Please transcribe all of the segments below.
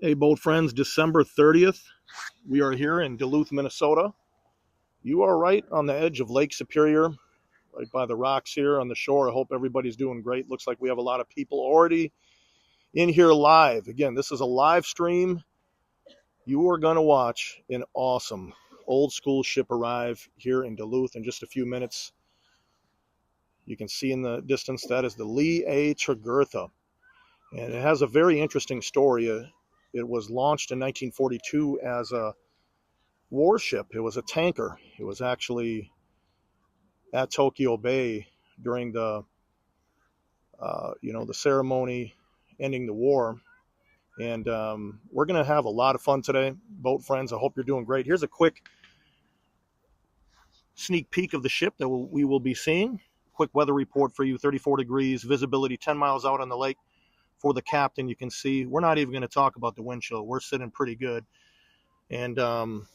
Hey, boat friends, December 30th. We are here in Duluth, Minnesota. You are right on the edge of Lake Superior, right by the rocks here on the shore. I hope everybody's doing great. Looks like we have a lot of people already in here live. Again, this is a live stream. You are going to watch an awesome old school ship arrive here in Duluth in just a few minutes. You can see in the distance that is the Lee A. Tregurtha. And it has a very interesting story. It was launched in 1942 as a warship. It was a tanker. It was actually at Tokyo Bay during the the ceremony ending the war. And we're going to have a lot of fun today, boat friends. I hope you're doing great. Here's a quick sneak peek of the ship that we will be seeing. Quick weather report for you: 34 degrees, visibility 10 miles out on the lake. For the captain, you can see we're not even going to talk about the wind chill. We're sitting pretty good. And I'm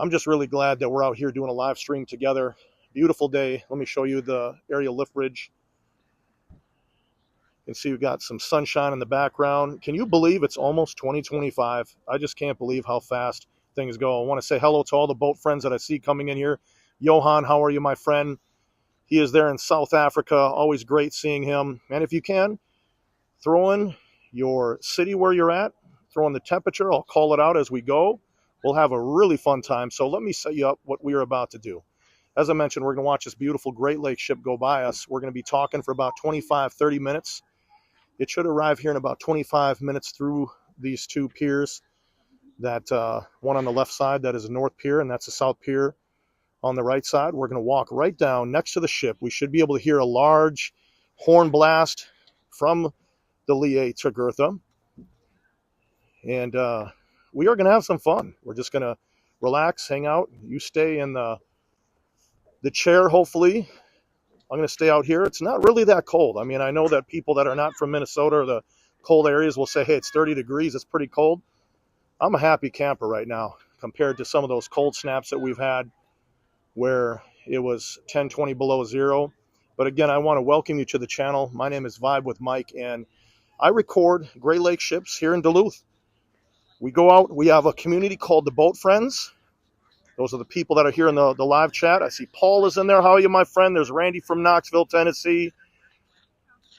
just really glad that we're out here doing a live stream together. Beautiful day. Let me show you the aerial lift bridge. You can see we've got some sunshine in the background. Can you believe it's almost 2025? I just can't believe how fast things go. I want to say hello to all the boat friends that I see coming in here. Johan, how are you, my friend? He is there in South Africa. Always great seeing him. And if you can, throw in your city where you're at, throw in the temperature. I'll call it out as we go. We'll have a really fun time. So let me set you up what we are about to do. As I mentioned, we're going to watch this beautiful Great Lakes ship go by us. We're going to be talking for about 25, 30 minutes. It should arrive here in about 25 minutes through these two piers. That one on the left side, that is the North Pier, and that's the South Pier on the right side. We're going to walk right down next to the ship. We should be able to hear a large horn blast from the Lee A. Tregurtha. And we are going to have some fun. We're just going to relax, hang out. You stay in the chair, hopefully. I'm going to stay out here. It's not really that cold. I mean, I know that people that are not from Minnesota or the cold areas will say, hey, it's 30 degrees. It's pretty cold. I'm a happy camper right now compared to some of those cold snaps that we've had where it was 10, 20 below zero. But again, I want to welcome you to the channel. My name is Vibe with Mike, and I record Great Lakes ships here in Duluth. We go out. We have a community called the Boat Friends. Those are the people that are here in the live chat. I see Paul is in there. How are you, my friend? There's Randy from Knoxville, Tennessee.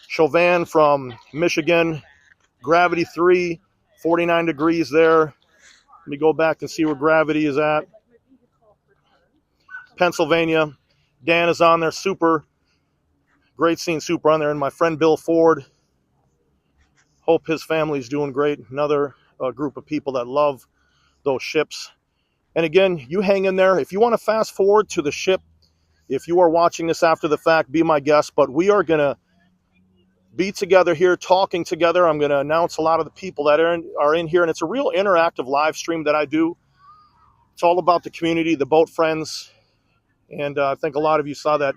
Chauvin from Michigan. Gravity 3, 49 degrees there. Let me go back and see where Gravity is at. Pennsylvania. Dan is on there. Super. Great seeing Super on there. And my friend Bill Ford. Hope his family's doing great. Another group of people that love those ships. And again, you hang in there. If you want to fast forward to the ship, if you are watching this after the fact, be my guest. But we are going to be together here, talking together. I'm going to announce a lot of the people that are in here. And it's a real interactive live stream that I do. It's all about the community, the boat friends. And I think a lot of you saw that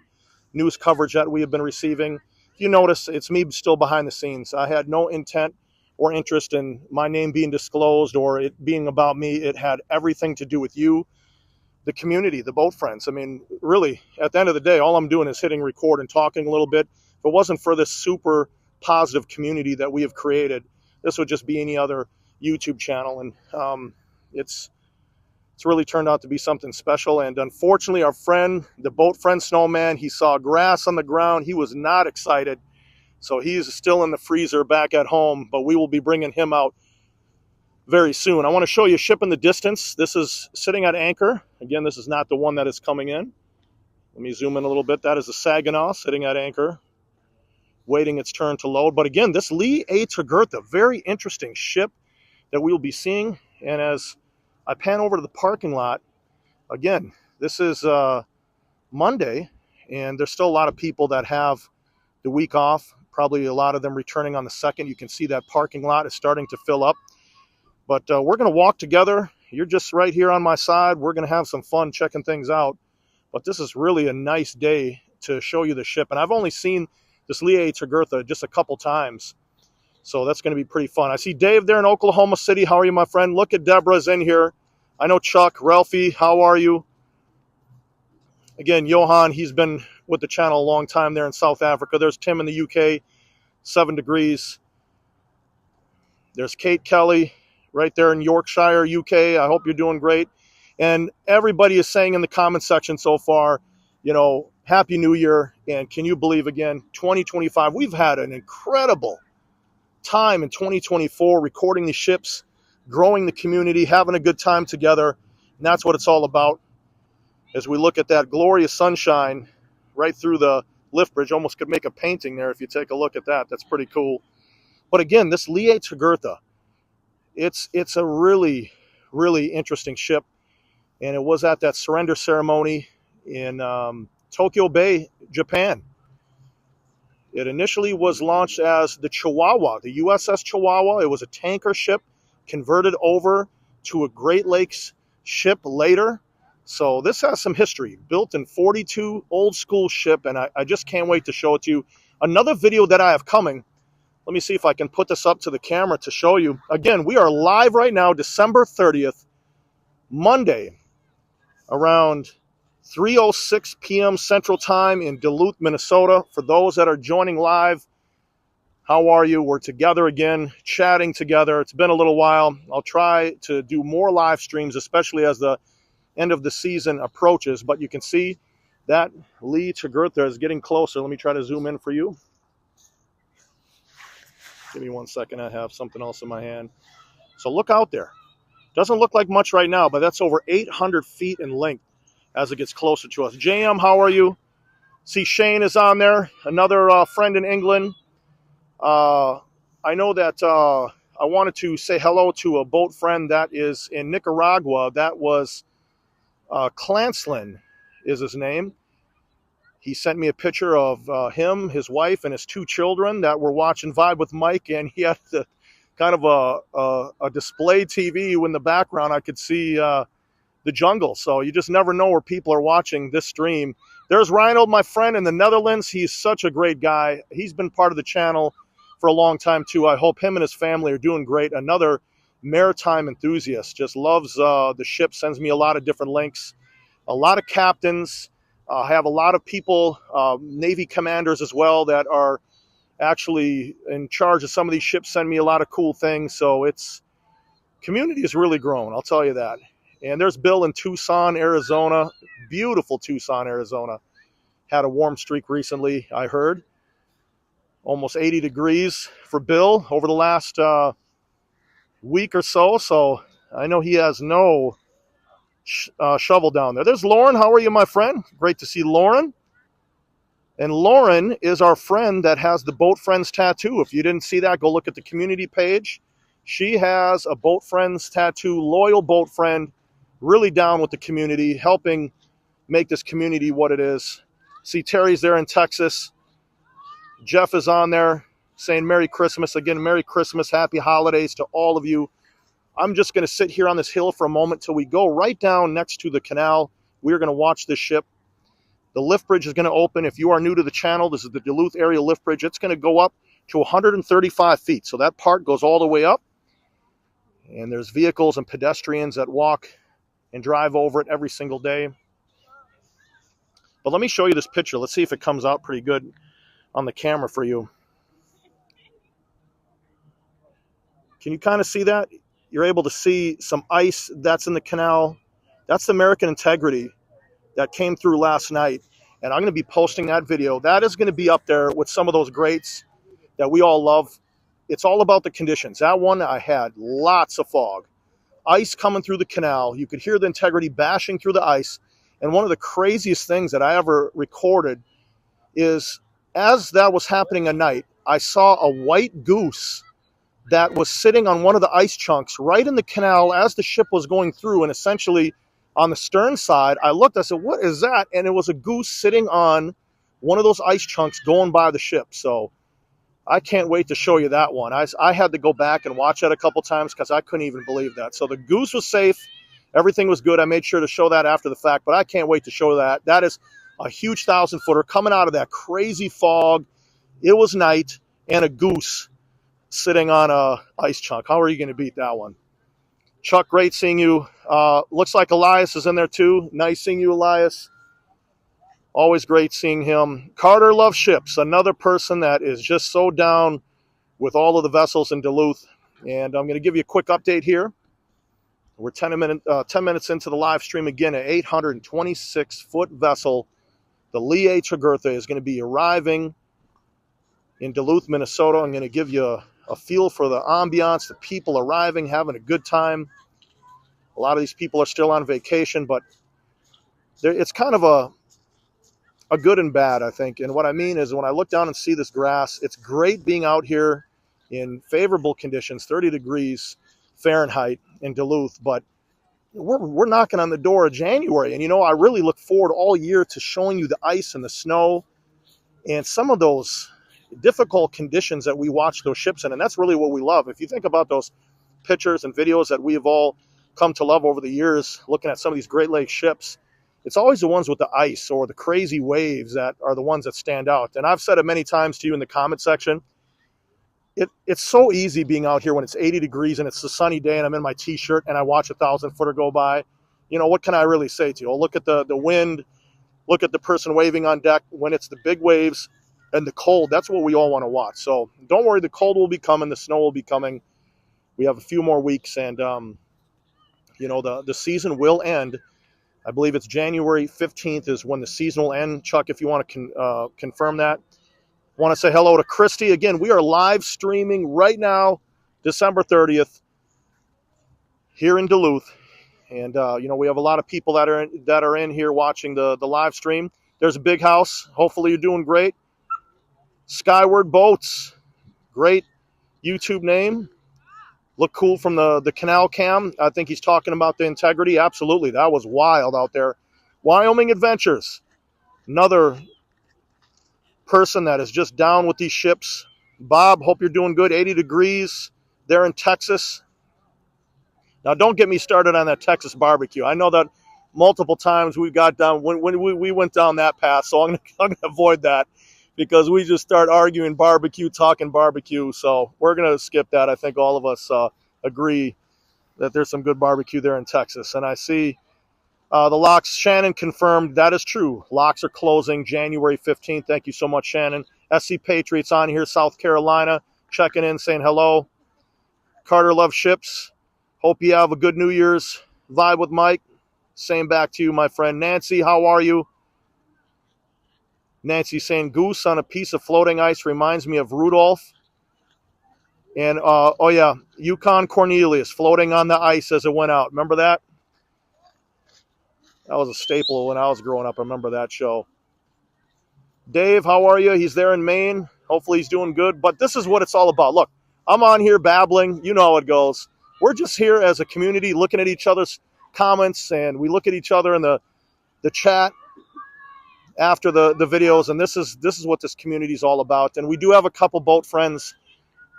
news coverage that we have been receiving. If you notice, it's me still behind the scenes. I had no intent or interest in my name being disclosed or it being about me. It had everything to do with you, the community, the boat friends. I mean, really, at the end of the day, all I'm doing is hitting record and talking a little bit. If it wasn't for this super positive community that we have created, this would just be any other YouTube channel. And it's really turned out to be something special. And unfortunately, our friend, the boat friend Snowman, he saw grass on the ground. He was not excited. So he's still in the freezer back at home, but we will be bringing him out very soon. I want to show you a ship in the distance. This is sitting at anchor. Again, this is not the one that is coming in. Let me zoom in a little bit. That is the Saginaw sitting at anchor, waiting its turn to load. But again, this Lee A. Tregurtha, very interesting ship that we will be seeing. And as I pan over to the parking lot, again, this is Monday, and there's still a lot of people that have the week off. Probably a lot of them returning on the 2nd. You can see that parking lot is starting to fill up. But we're going to walk together. You're just right here on my side. We're going to have some fun checking things out. But this is really a nice day to show you the ship. And I've only seen this Lee A. Tregurtha just a couple times. So that's going to be pretty fun. I see Dave there in Oklahoma City. How are you, my friend? Look at Deborah's in here. I know Chuck, Ralphie, how are you? Again, Johan, he's been with the channel a long time there in South Africa. There's Tim in the UK, 7 degrees. There's Kate Kelly. right there in Yorkshire, UK. I hope you're doing great. And everybody is saying in the comment section so far, Happy New Year. And can you believe, again, 2025, we've had an incredible time in 2024 recording the ships, growing the community, having a good time together. And that's what it's all about. As we look at that glorious sunshine right through the lift bridge, almost could make a painting there if you take a look at that. That's pretty cool. But again, this Tregurtha, it's a really, really interesting ship. And it was at that surrender ceremony in Tokyo Bay, Japan. It initially was launched as the Chihuahua, the USS Chihuahua. It was a tanker ship converted over to a Great Lakes ship later. So this has some history. Built in 42, old school ship, and I just can't wait to show it to you. Another video that I have coming, let me see if I can put this up to the camera to show you. Again, we are live right now, December 30th, Monday, around 3:06 p.m. Central Time in Duluth, Minnesota. For those that are joining live, how are you? We're together again, chatting together. It's been a little while. I'll try to do more live streams, especially as the end of the season approaches. But you can see that Tregurtha is getting closer. Let me try to zoom in for you. Give me 1 second. I have something else in my hand. So look out there. Doesn't look like much right now, but that's over 800 feet in length as it gets closer to us. JM, how are you? See, Shane is on there, another friend in England. I know that I wanted to say hello to a boat friend that is in Nicaragua. That was Clanslin is his name. He sent me a picture of him, his wife, and his 2 children that were watching Vibe with Mike, and he had kind of a display TV in the background. I could see the jungle. So you just never know where people are watching this stream. There's Reinhold, my friend in the Netherlands. He's such a great guy. He's been part of the channel for a long time too. I hope him and his family are doing great. Another maritime enthusiast, just loves the ship, sends me a lot of different links. A lot of captains. I have a lot of people, Navy commanders as well, that are actually in charge of some of these ships, send me a lot of cool things. So community has really grown, I'll tell you that. And there's Bill in Tucson, Arizona. Beautiful Tucson, Arizona. Had a warm streak recently, I heard. Almost 80 degrees for Bill over the last week or so. So I know he has no shovel down there. There's Lauren. How are you, my friend? Great to see Lauren. And Lauren is our friend that has the Boat Friends tattoo. If you didn't see that, go look at the community page. She has a Boat Friends tattoo, loyal boat friend, really down with the community, helping make this community what it is. See, Terry's there in Texas. Jeff is on there saying Merry Christmas. Again, Merry Christmas, Happy Holidays to all of you. I'm just going to sit here on this hill for a moment till we go right down next to the canal. We're going to watch this ship. The lift bridge is going to open. If you are new to the channel, this is the Duluth area lift bridge. It's going to go up to 135 feet. So that part goes all the way up. And there's vehicles and pedestrians that walk and drive over it every single day. But let me show you this picture. Let's see if it comes out pretty good on the camera for you. Can you kind of see that? You're able to see some ice that's in the canal. That's the American Integrity that came through last night. And I'm going to be posting that video. That is going to be up there with some of those greats that we all love. It's all about the conditions. That one, I had lots of fog. Ice coming through the canal. You could hear the Integrity bashing through the ice. And one of the craziest things that I ever recorded is as that was happening at night, I saw a white goose that was sitting on one of the ice chunks right in the canal as the ship was going through. And essentially on the stern side, I looked, I said, what is that? And it was a goose sitting on one of those ice chunks going by the ship. So I can't wait to show you that one. I had to go back and watch that a couple times because I couldn't even believe that. So the goose was safe. Everything was good. I made sure to show that after the fact, but I can't wait to show that. That is a huge 1,000-footer coming out of that crazy fog. It was night and a goose sitting on a ice chunk. How are you going to beat that one? Chuck, great seeing you. Looks like Elias is in there too. Nice seeing you, Elias. Always great seeing him. Carter loves ships. Another person that is just so down with all of the vessels in Duluth. And I'm going to give you a quick update here. We're 10 minutes into the live stream again. An 826-foot vessel, the Lee Tregurtha, is going to be arriving in Duluth, Minnesota. I'm going to give you a feel for the ambiance, the people arriving, having a good time. A lot of these people are still on vacation, but it's kind of a good and bad, I think. And what I mean is when I look down and see this grass, it's great being out here in favorable conditions, 30 degrees Fahrenheit in Duluth, but we're knocking on the door of January. And, I really look forward all year to showing you the ice and the snow and some of those difficult conditions that we watch those ships in. And that's really what we love. If you think about those pictures and videos that we have all come to love over the years, looking at some of these Great Lakes ships, it's always the ones with the ice or the crazy waves that are the ones that stand out. And I've said it many times to you in the comment section. It's so easy being out here when it's 80 degrees and it's a sunny day and I'm in my t-shirt and I watch a 1,000-footer go by. What can I really say to you? Oh, look at the wind. Look at the person waving on deck. When it's the big waves and the cold, that's what we all want to watch. So don't worry, the cold will be coming. The snow will be coming. We have a few more weeks and, the season will end. I believe it's January 15th is when the season will end. Chuck, if you want to confirm that. I want to say hello to Christy. Again, we are live streaming right now, December 30th, here in Duluth. And, we have a lot of people that are in here watching the live stream. There's a big house. Hopefully you're doing great. Skyward Boats. Great YouTube name. Look cool from the canal cam. I think he's talking about the integrity. Absolutely. That was wild out there. Wyoming Adventures. Another person that is just down with these ships. Bob, hope you're doing good. 80 degrees there in Texas. Now, don't get me started on that Texas barbecue. I know that multiple times we got down when we went down that path, so I'm going to avoid that because we just start arguing barbecue, talking barbecue. So we're going to skip that. I think all of us agree that there's some good barbecue there in Texas. And I see the locks, Shannon confirmed that is true. Locks are closing January 15th. Thank you so much, Shannon. SC Patriots on here, South Carolina, checking in, saying hello. Carter loves ships. Hope you have a good New Year's vibe with Mike. Same back to you, my friend. Nancy, how are you? Nancy saying goose on a piece of floating ice reminds me of Rudolph. And, Yukon Cornelius floating on the ice as it went out. Remember that? That was a staple when I was growing up. I remember that show. Dave, how are you? He's there in Maine. Hopefully he's doing good. But this is what it's all about. Look, I'm on here babbling. You know how it goes. We're just here as a community looking at each other's comments, and we look at each other in the chat after the videos, and this is what this community is all about. And we do have a couple boat friends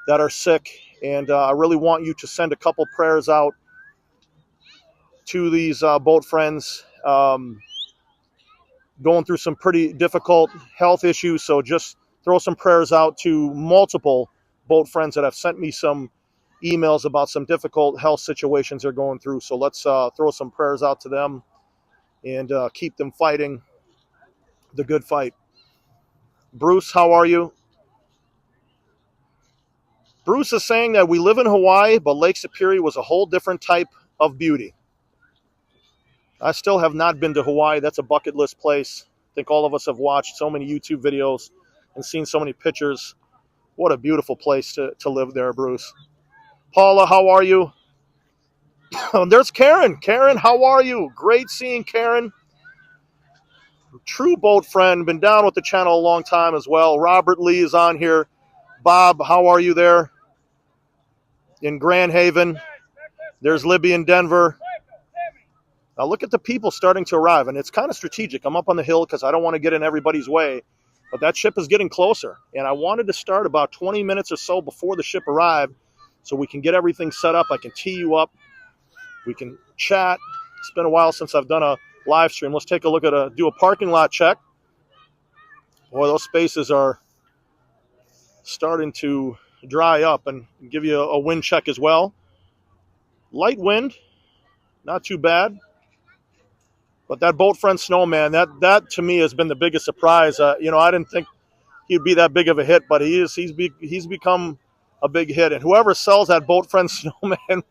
that are sick, and I really want you to send a couple prayers out to these boat friends going through some pretty difficult health issues. So just throw some prayers out to multiple boat friends that have sent me some emails about some difficult health situations they're going through. So let's throw some prayers out to them and keep them fighting the good fight. Bruce, how are you? Bruce is saying that we live in Hawaii, but Lake Superior was a whole different type of beauty. I still have not been to Hawaii. That's a bucket list place. I think all of us have watched so many YouTube videos and seen so many pictures. What a beautiful place to live there, Bruce. Paula, how are you? There's Karen. Karen, how are you? Great seeing Karen. True boat friend. Been down with the channel a long time as well. Robert Lee is on here. Bob, how are you there? In Grand Haven. There's Libby in Denver. Now look at the people starting to arrive, and it's kind of strategic. I'm up on the hill because I don't want to get in everybody's way, but that ship is getting closer, and I wanted to start about 20 minutes or so before the ship arrived so we can get everything set up. I can tee you up. We can chat. It's been a while since I've done a live stream. Let's take a look at do a parking lot check. Boy, those spaces are starting to dry up, and give you a wind check as well. Light wind, not too bad. But that boat friend Snowman, that to me has been the biggest surprise. I didn't think he'd be that big of a hit, but he's become a big hit. And whoever sells that Boat Friends snowman,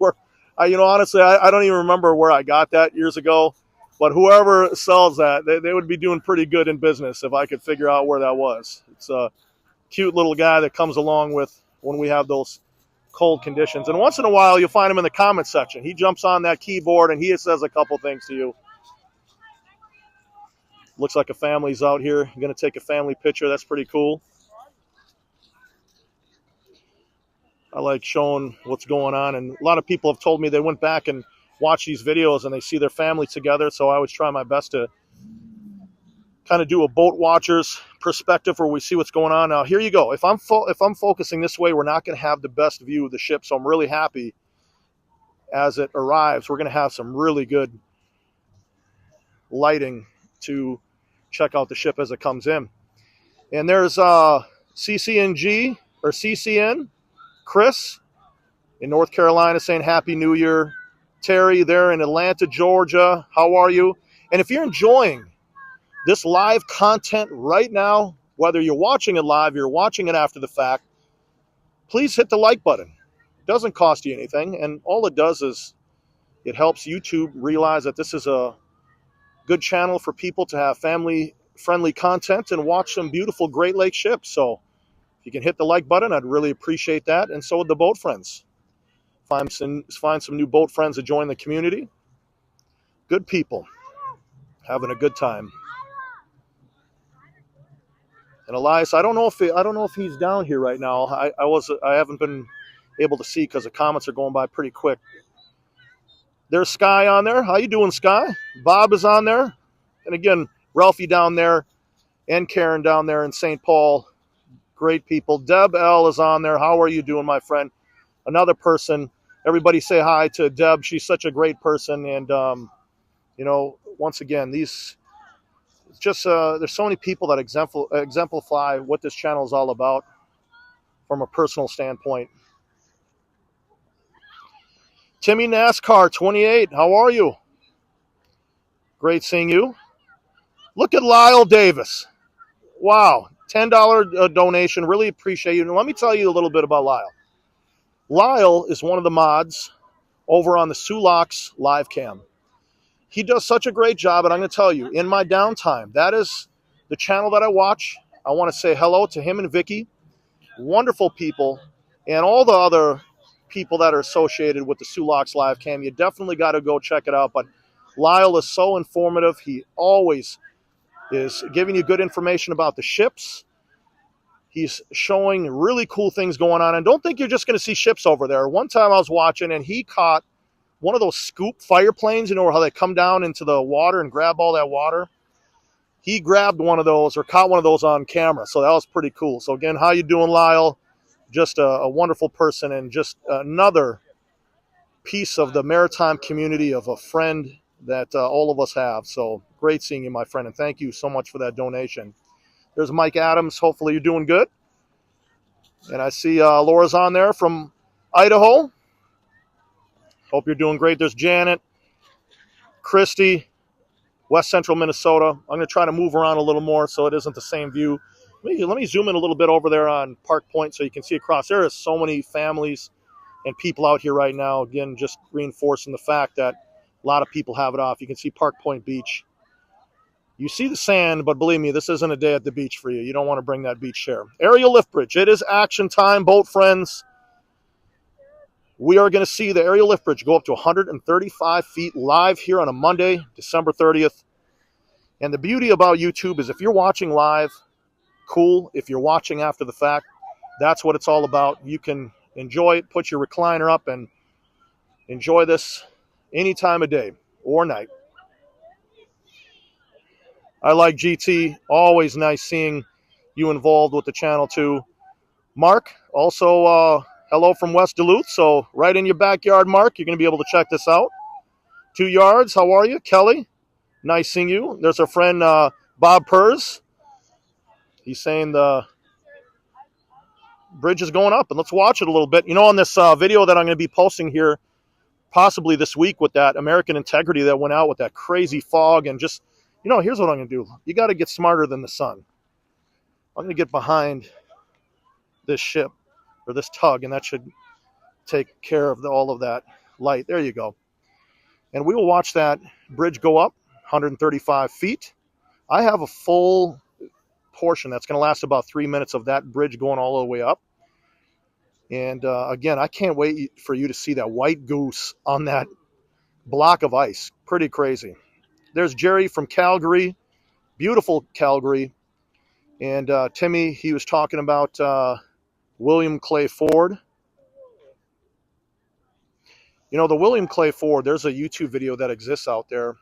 honestly, I don't even remember where I got that years ago. But whoever sells that, they would be doing pretty good in business if I could figure out where that was. It's a cute little guy that comes along with when we have those cold conditions. And once in a while, you'll find him in the comment section. He jumps on that keyboard and he says a couple things to you. Looks like a family's out here. I'm going to take a family picture. That's pretty cool. I like showing what's going on. And a lot of people have told me they went back and watch these videos and they see their family together. So I always try my best to kind of do a boat watcher's perspective where we see what's going on. Now, here you go. If I'm focusing this way, we're not going to have the best view of the ship. So I'm really happy as it arrives. We're going to have some really good lighting to check out the ship as it comes in. And there's CCNG or CCN, Chris in North Carolina saying Happy New Year. Terry there in Atlanta, Georgia, how are you? And if you're enjoying this live content right now, whether you're watching it live, you're watching it after the fact, please hit the like button. It doesn't cost you anything, and all it does is it helps YouTube realize that this is a good channel for people to have family-friendly content and watch some beautiful Great Lakes ships. So if you can hit the like button, I'd really appreciate that, and so would the boat friends. Find some new boat friends to join the community. Good people having a good time. And Elias, I don't know if he's down here right now. I haven't been able to see because the comments are going by pretty quick. There's Sky on there. How you doing, Sky? Bob is on there. And again, Ralphie down there and Karen down there in St. Paul. Great people. Deb L is on there. How are you doing, my friend? Another person. Everybody say hi to Deb. She's such a great person. And, once again, there's so many people that exemplify what this channel is all about from a personal standpoint. Timmy NASCAR 28, how are you? Great seeing you. Look at Lyle Davis. Wow, $10 donation. Really appreciate you. And let me tell you a little bit about Lyle. Lyle is one of the mods over on the Sulaks live cam. He does such a great job, and I'm going to tell you, in my downtime, that is the channel that I watch. I want to say hello to him and Vicky, wonderful people, and all the other people that are associated with the Sulaks live cam. You definitely got to go check it out. But Lyle is so informative. He always is giving you good information about the ships. He's showing really cool things going on. And don't think you're just going to see ships over there. One time I was watching, and he caught one of those scoop fire planes, how they come down into the water and grab all that water. He grabbed one of those or caught one of those on camera. So that was pretty cool. So again, how you doing, Lyle? Just a wonderful person and just another piece of the maritime community of a friend that all of us have. So great seeing you, my friend. And thank you so much for that donation. There's Mike Adams. Hopefully you're doing good. And I see Laura's on there from Idaho. Hope you're doing great. There's Janet, Christy, West Central Minnesota. I'm going to try to move around a little more so it isn't the same view. Let me zoom in a little bit over there on Park Point so you can see across. There are so many families and people out here right now. Again, just reinforcing the fact that a lot of people have it off. You can see Park Point Beach. You see the sand, but believe me, this isn't a day at the beach for you. You don't want to bring that beach chair. Aerial lift bridge. It is action time, boat friends. We are going to see the aerial lift bridge go up to 135 feet live here on a Monday, December 30th. And the beauty about YouTube is if you're watching live, cool. If you're watching after the fact, that's what it's all about. You can enjoy it, put your recliner up, and enjoy this any time of day or night. I like GT. Always nice seeing you involved with the channel too. Mark, also hello from West Duluth. So right in your backyard, Mark, you're going to be able to check this out. 2 yards, how are you? Kelly, nice seeing you. There's our friend Bob Purrs. He's saying the bridge is going up, and let's watch it a little bit. On this video that I'm going to be posting here, possibly this week with that American Integrity that went out with that crazy fog and just, here's what I'm going to do. You got to get smarter than the sun. I'm going to get behind this ship or this tug, and that should take care of all of that light. There you go. And we will watch that bridge go up 135 feet. I have a full portion that's going to last about 3 minutes of that bridge going all the way up. And again, I can't wait for you to see that white goose on that block of ice. Pretty crazy. There's Jerry from Calgary, beautiful Calgary. And Timmy, he was talking about William Clay Ford. You know, the William Clay Ford, there's a YouTube video that exists out there.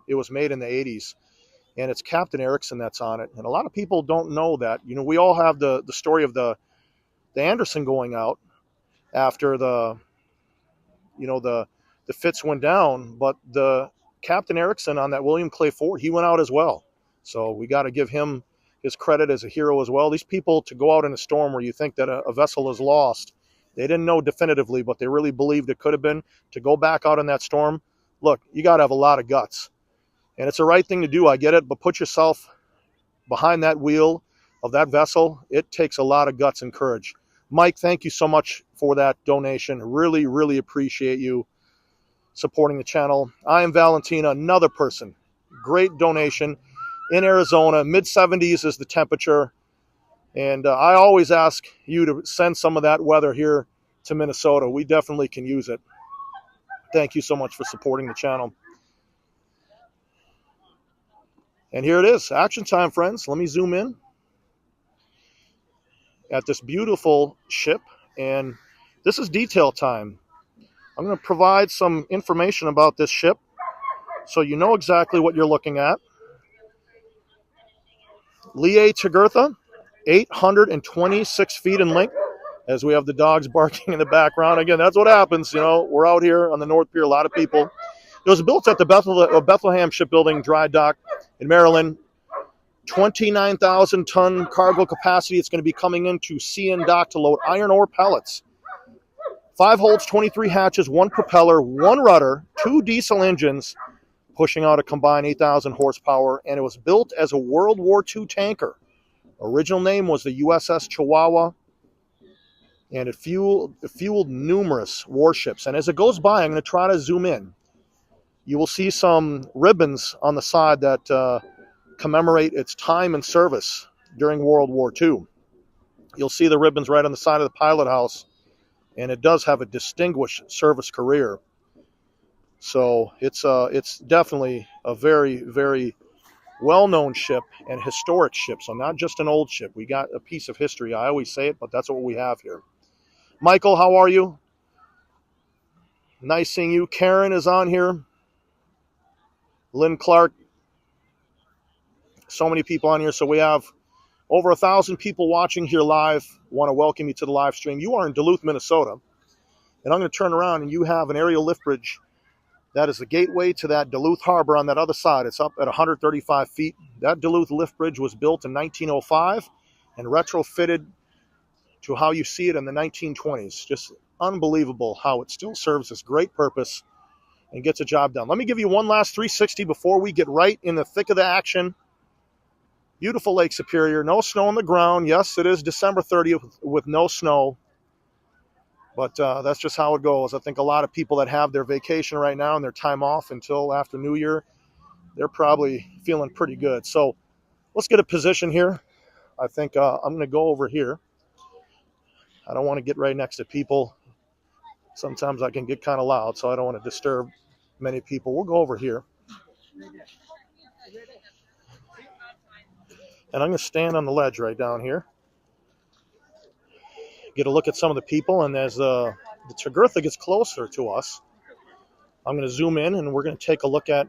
It was made in the 80s, and it's Captain Erickson that's on it. And a lot of people don't know that. You know, we all have the story of the Anderson going out after the Fitz went down, but the Captain Erickson on that William Clay Ford, he went out as well. So we got to give him his credit as a hero as well. These people, to go out in a storm where you think that a vessel is lost, they didn't know definitively, but they really believed it could have been, to go back out in that storm. Look, you got to have a lot of guts. And it's the right thing to do, I get it, but put yourself behind that wheel of that vessel. It takes a lot of guts and courage. Mike, thank you so much for that donation. Really, really appreciate you supporting the channel. I am Valentina, another person. Great donation in Arizona. Mid-70s is the temperature. And I always ask you to send some of that weather here to Minnesota. We definitely can use it. Thank you so much for supporting the channel. And here it is. Action time, friends. Let me zoom in at this beautiful ship. And this is detail time. I'm going to provide some information about this ship so you know exactly what you're looking at. Lie Tregurtha, 826 feet in length, as we have the dogs barking in the background. Again, that's what happens. You know, we're out here on the North Pier, a lot of people. It was built at the Bethlehem Shipbuilding Dry Dock in Maryland. 29,000-ton cargo capacity. It's going to be coming into CN dock to load iron ore pellets. 5 holds, 23 hatches, 1 propeller, 1 rudder, 2 diesel engines, pushing out a combined 8,000 horsepower, and it was built as a World War II tanker. Original name was the USS Chihuahua, and it fueled numerous warships. And as it goes by, I'm going to try to zoom in. You will see some ribbons on the side that commemorate its time and service during World War II. You'll see the ribbons right on the side of the pilot house, and it does have a distinguished service career. So it's definitely a very, very well-known ship and historic ship. So not just an old ship. We got a piece of history. I always say it, but that's what we have here. Michael, how are you? Nice seeing you. Karen is on here. Lynn Clark. So many people on here. So we have over 1,000 people watching here live. Want to welcome you to the live stream. You are in Duluth, Minnesota. And I'm going to turn around, and you have an aerial lift bridge. That is the gateway to that Duluth Harbor on that other side. It's up at 135 feet. That Duluth lift bridge was built in 1905 and retrofitted to how you see it in the 1920s. Just unbelievable how it still serves this great purpose and gets a job done. Let me give you one last 360 before we get right in the thick of the action. Beautiful Lake Superior. No snow on the ground. Yes, it is December 30th with no snow. But that's just how it goes. I think a lot of people that have their vacation right now and their time off until after New Year, they're probably feeling pretty good. So let's get a position here. I think I'm going to go over here. I don't want to get right next to people. Sometimes I can get kind of loud, so I don't want to disturb many people. We'll go over here. And I'm going to stand on the ledge right down here. Get a look at some of the people, and as the Tregurtha gets closer to us, I'm going to zoom in, and we're going to take a look at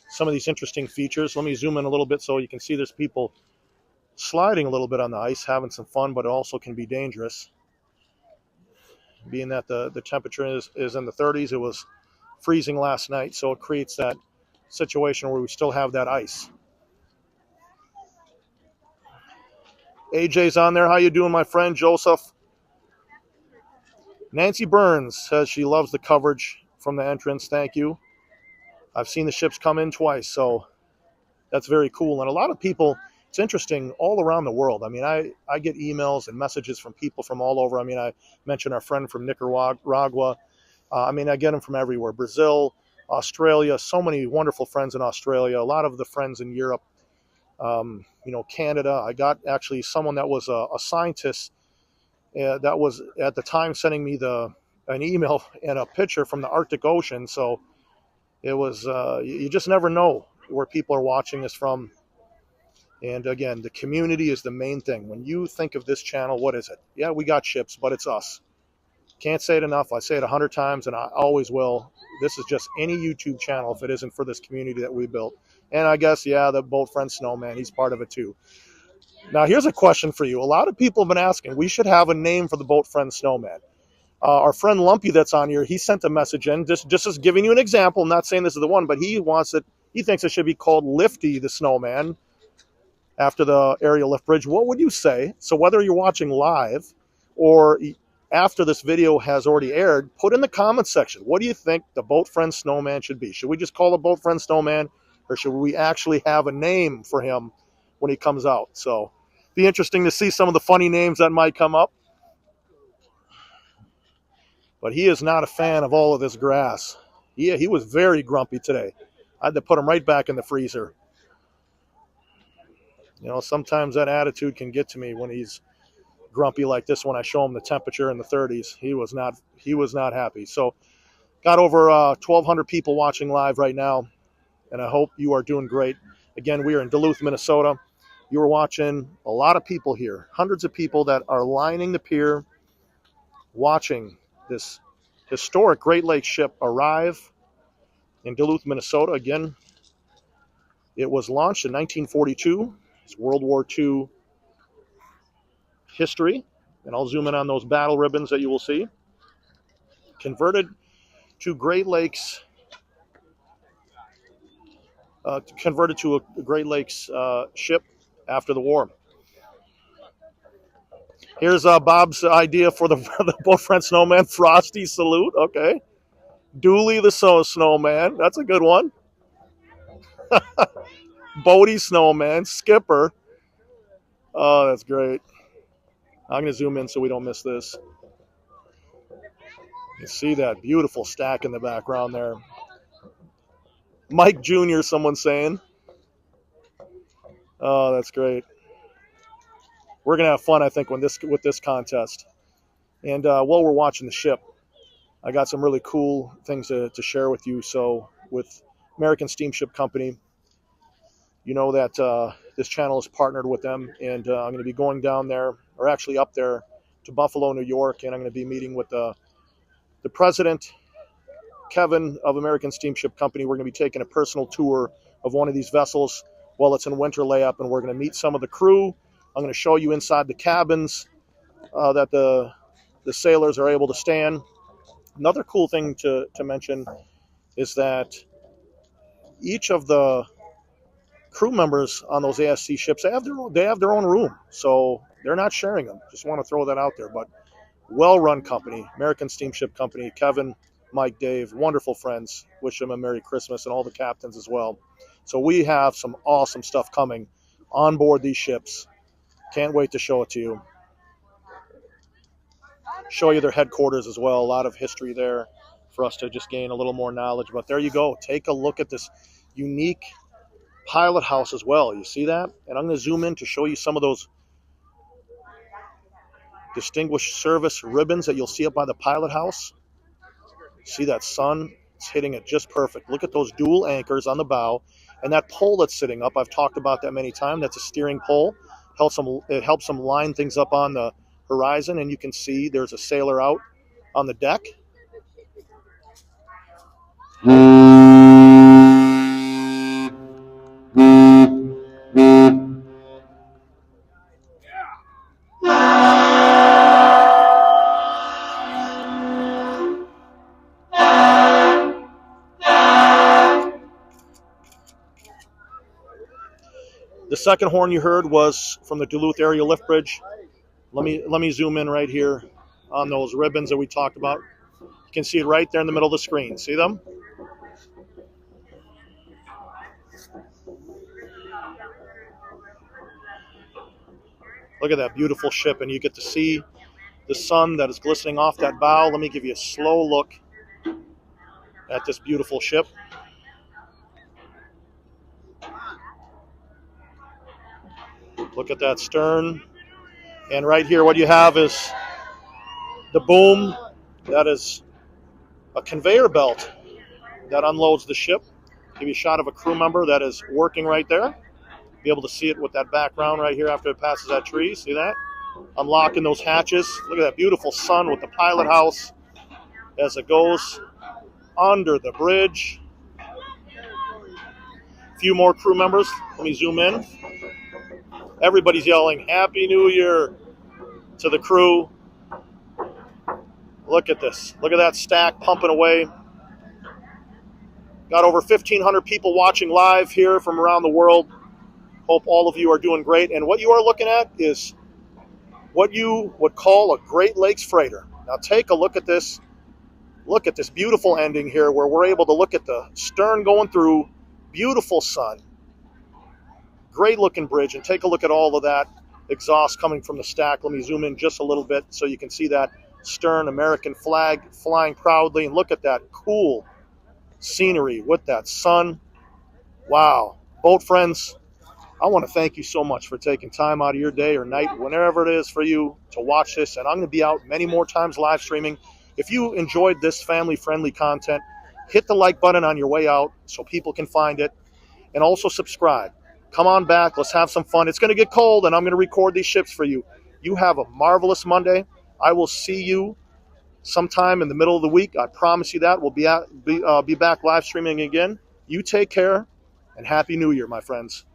some of these interesting features. Let me zoom in a little bit so you can see there's people sliding a little bit on the ice, having some fun, but it also can be dangerous. Being that the temperature is in the 30s, it was freezing last night, so it creates that situation where we still have that ice. AJ's on there. How you doing, my friend? Joseph. Nancy Burns says she loves the coverage from the entrance. Thank you. I've seen the ships come in twice, so that's very cool. And a lot of people it's interesting all around the world. I mean, I get emails and messages from people from all over. I mean, I mentioned our friend from Nicaragua. I mean, I get them from everywhere. Brazil, Australia, so many wonderful friends in Australia, a lot of the friends in Europe, Canada. I got actually someone that was a scientist that was at the time sending me an email and a picture from the Arctic Ocean. So it was, you just never know where people are watching this from. And again, the community is the main thing. When you think of this channel, what is it? Yeah, we got ships, but it's us. Can't say it enough. I say it 100 times, and I always will. This is just any YouTube channel if it isn't for this community that we built. And I guess, yeah, the boat friend Snowman, he's part of it too. Now, here's a question for you. A lot of people have been asking, we should have a name for the boat friend Snowman. Our friend Lumpy that's on here, he sent a message in, just as giving you an example. I'm not saying this is the one, but he thinks it should be called Lifty the Snowman after the aerial lift bridge. What would you say? So whether you're watching live or after this video has already aired, put in the comments section, what do you think the boat friend Snowman should be? Should we just call the boat friend Snowman, or should we actually have a name for him when he comes out? So be interesting to see some of the funny names that might come up. But he is not a fan of all of this grass. He was very grumpy today. I had to put him right back in the freezer. Sometimes that attitude can get to me when he's grumpy like this. When I show him the temperature in the 30s, he was not happy. So got over 1,200 people watching live right now, and I hope you are doing great. Again, we are in Duluth, Minnesota. You are watching a lot of people here, hundreds of people that are lining the pier watching this historic Great Lakes ship arrive in Duluth, Minnesota. Again, it was launched in 1942. It's World War II history, and I'll zoom in on those battle ribbons that you will see. Converted to Great Lakes, ship after the war. Here's Bob's idea for the boat friend Snowman, Frosty Salute. Okay. Dooley the Snowman. That's a good one. Bodie Snowman. Skipper. Oh, that's great. I'm going to zoom in so we don't miss this. You see that beautiful stack in the background there. Mike Jr., someone's saying. Oh, that's great. We're going to have fun, I think, with this contest. And while we're watching the ship, I got some really cool things to share with you. So with American Steamship Company, you know that this channel is partnered with them, and I'm going to be going down there, or actually up there, to Buffalo, New York, and I'm going to be meeting with the president, Kevin, of American Steamship Company. We're going to be taking a personal tour of one of these vessels while it's in winter layup, and we're going to meet some of the crew. I'm going to show you inside the cabins that the sailors are able to stand. Another cool thing to mention is that each of the crew members on those ASC ships, they have their own room, so they're not sharing them. Just want to throw that out there. But well-run company, American Steamship Company. Kevin, Mike, Dave, wonderful friends. Wish them a Merry Christmas, and all the captains as well. So we have some awesome stuff coming on board these ships. Can't wait to show it to you. Show you their headquarters as well. A lot of history there for us to just gain a little more knowledge. But there you go. Take a look at this unique pilot house as well. You see that? And I'm going to zoom in to show you some of those distinguished service ribbons that you'll see up by the pilot house. See that sun? It's hitting it just perfect. Look at those dual anchors on the bow, and that pole that's sitting up. I've talked about that many times. That's a steering pole. It helps them line things up on the horizon, and you can see there's a sailor out on the deck. The second horn you heard was from the Duluth Aerial Lift Bridge. Let me zoom in right here on those ribbons that we talked about. You can see it right there in the middle of the screen. See them? Look at that beautiful ship, and you get to see the sun that is glistening off that bow. Let me give you a slow look at this beautiful ship. Look at that stern. And right here, what you have is the boom. That is a conveyor belt that unloads the ship. Give you a shot of a crew member that is working right there. Be able to see it with that background right here after it passes that tree. See that? Unlocking those hatches. Look at that beautiful sun with the pilot house as it goes under the bridge. A few more crew members. Let me zoom in. Everybody's yelling, Happy New Year to the crew. Look at this. Look at that stack pumping away. Got over 1,500 people watching live here from around the world. Hope all of you are doing great. And what you are looking at is what you would call a Great Lakes freighter. Now take a look at this. Look at this beautiful ending here where we're able to look at the stern going through. Beautiful sun. Great looking bridge. And take a look at all of that exhaust coming from the stack. Let me zoom in just a little bit so you can see that stern American flag flying proudly. And look at that cool scenery with that sun. Wow. Boat friends, I want to thank you so much for taking time out of your day or night, whenever it is for you, to watch this. And I'm going to be out many more times live streaming. If you enjoyed this family-friendly content, hit the like button on your way out so people can find it. And also subscribe. Come on back. Let's have some fun. It's going to get cold, and I'm going to record these ships for you. You have a marvelous Monday. I will see you sometime in the middle of the week. I promise you that. We'll be back live streaming again. You take care, and Happy New Year, my friends.